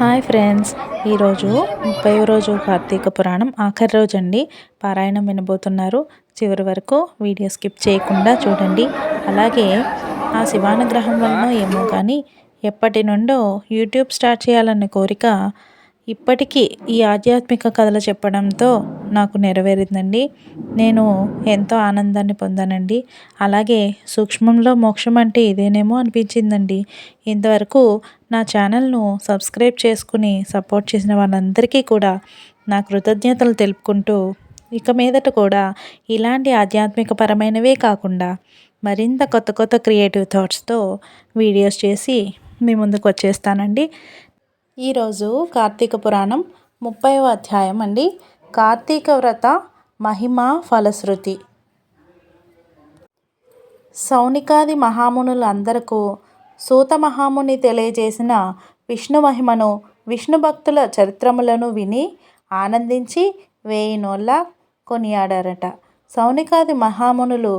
Hi friends, ఈరోజు 30వ రోజు కార్తీక పురాణం ఆఖరి రోజు అండి. పారాయణం వినబోతున్నారు. చివరి వరకు వీడియో స్కిప్ చేయకుండా చూడండి. అలాగే ఆ శివానుగ్రహం వలన ఏమో కానీ ఎప్పటి నుండో యూట్యూబ్ స్టార్ట్ చేయాలన్న కోరిక ఇప్పటికీ ఈ ఆధ్యాత్మిక కథలు చెప్పడంతో నాకు నెరవేరిందండి. నేను ఎంతో ఆనందాన్ని పొందానండి. అలాగే సూక్ష్మంలో మోక్షం అంటే ఇదేనేమో అనిపించిందండి. ఇంతవరకు నా ఛానల్ను సబ్స్క్రైబ్ చేసుకుని సపోర్ట్ చేసిన వాళ్ళందరికీ కూడా నా కృతజ్ఞతలు తెలుపుకుంటూ, ఇక మీదట కూడా ఇలాంటి ఆధ్యాత్మిక పరమైనవే కాకుండా మరింత కొత్త కొత్త క్రియేటివ్ థాట్స్తో వీడియోస్ చేసి మీ ముందుకు వచ్చేస్తానండి. ఈరోజు కార్తీక పురాణం 30వ అధ్యాయం అండి. కార్తీక వ్రత మహిమ ఫలశ్రుతి. సౌనికాది మహామునులు అందరకు సూత మహాముని తెలియజేసిన విష్ణు మహిమను, విష్ణు భక్తుల చరిత్రములను విని ఆనందించి 1000 నోళ్ళ కొనియాడారట. సౌనికాది మహామునులు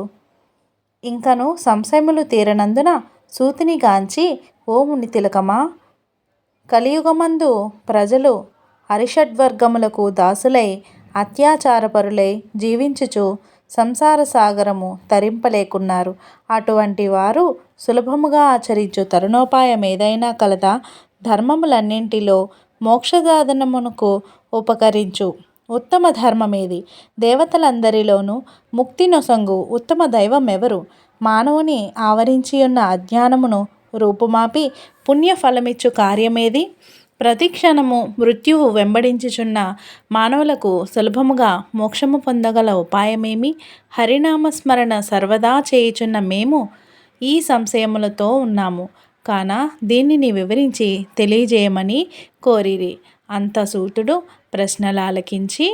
ఇంకను సంశయములు తీరనందున సూతిని గాంచి, ఓ ముని తిలకమా, కలియుగమందు ప్రజలు అరిషడ్వర్గములకు దాసులై అత్యాచారపరులై జీవించుచు సంసార సాగరము తరింపలేకున్నారు. అటువంటి వారు సులభముగా ఆచరించు తరుణోపాయం ఏదైనా కలదా? ధర్మములన్నింటిలో మోక్షసాధనమునకు ఉపకరించు ఉత్తమ ధర్మమేది? దేవతలందరిలోనూ ముక్తి నొసంగు ఉత్తమ దైవం ఎవరు? మానవుని ఆవరించియున్న అజ్ఞానమును రూపుమాపి పుణ్యఫలమిచ్చు కార్యమేది? ప్రతిక్షణము మృత్యువు వెంబడించుచున్న మానవులకు సులభముగా మోక్షము పొందగల ఉపాయమేమి? హరినామస్మరణ సర్వదా చేయుచున్న మేము ఈ సంశయములతో ఉన్నాము కాన దీనిని వివరించి తెలియజేయమని కోరిరి. అంత సూతుడు ప్రశ్నలాలకించి,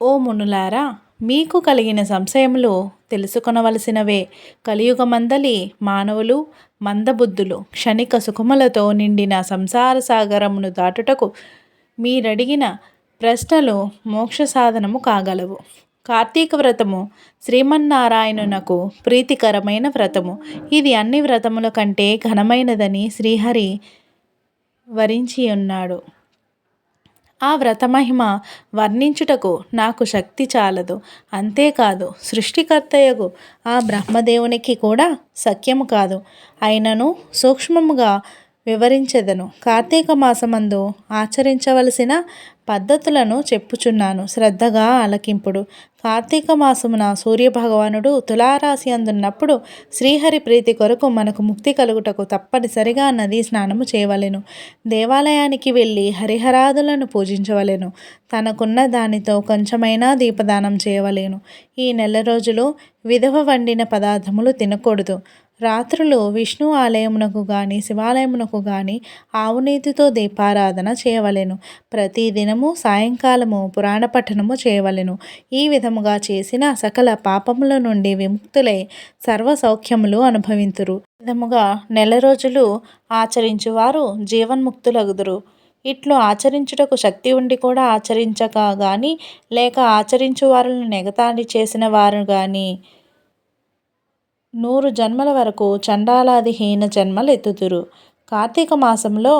ఓ మునులారా, మీకు కలిగిన సంశయములు తెలుసుకొనవలసినవే. కలియుగమందలి మానవులు మందబుద్ధులు క్షణిక సుఖములతో నిండిన సంసార సాగరమును దాటుటకు మీరడిగిన ప్రశ్నలు మోక్ష సాధనము కాగలవు. కార్తీక వ్రతము శ్రీమన్నారాయణునకు ప్రీతికరమైన వ్రతము. ఇది అన్ని వ్రతముల కంటే ఘనమైనదని శ్రీహరి వరించియున్నాడు. ఆ వ్రతమహిమ వర్ణించుటకు నాకు శక్తి చాలదు. అంతేకాదు, సృష్టికర్తయగు ఆ బ్రహ్మదేవునికి కూడా సఖ్యము కాదు. అయినను సూక్ష్మముగా వివరించెదను. కార్తీక మాసమందు ఆచరించవలసిన పద్ధతులను చెప్పుచున్నాను, శ్రద్ధగా ఆలకింపుడు. కార్తీక మాసమున సూర్యభగవానుడు తులారాశి అందున్నప్పుడు శ్రీహరి ప్రీతి కొరకు మనకు ముక్తి కలుగుటకు తప్పనిసరిగా నదీ స్నానము చేయవలెను. దేవాలయానికి వెళ్ళి హరిహరాదులను పూజించవలెను. తనకున్న దానితో కొంచెమైనా దీపదానం చేయవలెను. ఈ నెల రోజులు విధవ వండిన పదార్థములు తినకూడదు. రాత్రులు విష్ణు ఆలయమునకు గాని శివాలయమునకు గాని ఆవునేతితో దీపారాధన చేయవలెను. ప్రతి దినము సాయంకాలము పురాణ పఠనము చేయవలెను. ఈ విధముగా చేసిన సకల పాపముల నుండి విముక్తులై సర్వ సౌఖ్యములు అనుభవింతురు. ఈ విధముగా నెల రోజులు ఆచరించువారు జీవన్ముక్తులగుదురు. ఇట్లు ఆచరించుటకు శక్తి ఉండి కూడా ఆచరించక గాని, లేక ఆచరించు వారులను నెగతాళి చేసిన వారు గాని 100 జన్మల వరకు చండాలాది హీన జన్మలు ఎత్తుదురు. కార్తీక మాసంలో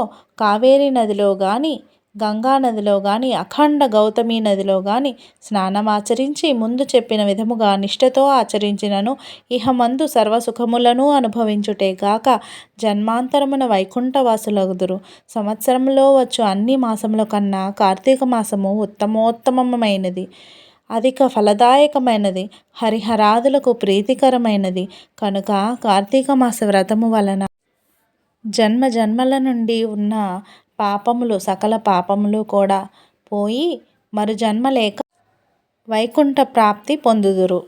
కావేరీ నదిలో గాని, గంగా నదిలో గాని, అఖండ గౌతమి నదిలో గాని స్నానమాచరించి ముందు చెప్పిన విధముగా నిష్ఠతో ఆచరించినను ఇహమందు సర్వసుఖములను అనుభవించుటే గాక జన్మాంతరమున వైకుంఠవాసులగుదురు. సంవత్సరంలో వచ్చు అన్ని మాసముల కన్నా కార్తీక మాసము ఉత్తమోత్తమమైనది, అధిక ఫలదాయకమైనది, హరిహరాదులకు ప్రీతికరమైనది. కనుక కార్తీక మాస వ్రతము వలన జన్మ జన్మల నుండి ఉన్న పాపములు, సకల పాపములు కూడా పోయి మరు జన్మ లేక వైకుంఠ ప్రాప్తి పొందుదురు.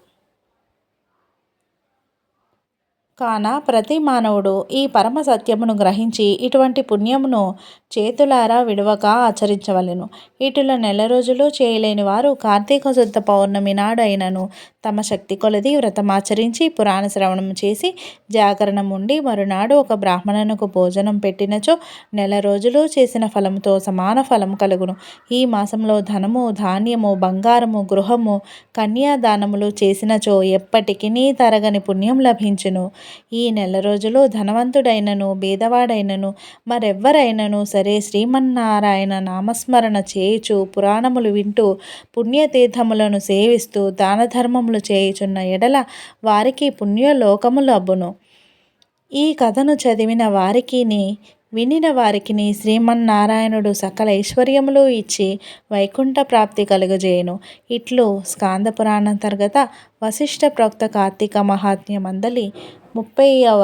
కాన ప్రతి మానవుడు ఈ పరమ సత్యమును గ్రహించి ఇటువంటి పుణ్యమును చేతులారా విడవక ఆచరించవలెను. ఇటుల నెల రోజులు చేయలేని వారు కార్తీక శుద్ధ పౌర్ణమి నాడు అయినను తమ శక్తి కొలది వ్రతమాచరించి పురాణ శ్రవణం చేసి జాగరణం ఉండి మరునాడు ఒక బ్రాహ్మణునకు భోజనం పెట్టినచో నెల రోజులు చేసిన ఫలముతో సమాన ఫలము కలుగును. ఈ మాసంలో ధనము, ధాన్యము, బంగారము, గృహము, కన్యాదానములు చేసినచో ఎప్పటికీ తరగని పుణ్యం లభించును. ఈ నెల రోజులు ధనవంతుడైనను బీదవాడైనను మరెవ్వరైనను సరే శ్రీమన్నారాయణ నామస్మరణ చేయుచు పురాణములు వింటూ పుణ్యతీర్థములను సేవిస్తూ దాన ధర్మములు చేయుచున్న ఎడల వారికి పుణ్యలోకములు అబ్బును. ఈ కథను చదివిన వారికిని వినిన వారికిని శ్రీమన్నారాయణుడు సకల ఐశ్వర్యములు ఇచ్చి వైకుంఠ ప్రాప్తి కలుగజేయును. ఇట్లు స్కాంద పురాణాంతర్గత వశిష్ఠ ప్రోక్త కార్తీక మహాత్మ్య మందలి 30వ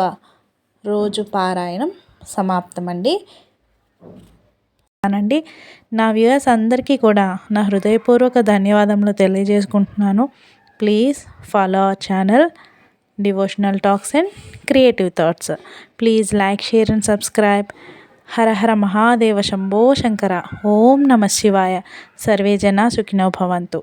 రోజు పారాయణం సమాప్తమండి. నా వ్యూయర్స్ అందరికీ కూడా నా హృదయపూర్వక ధన్యవాదములు తెలియజేసుకుంటున్నాను. Please follow our channel devotional talks and creative thoughts. Please like, share and subscribe. Hara Hara Mahadeva Shambho Shankara. ఓం నమ శివాయ. సర్వే జనా సుఖినో భవంతు.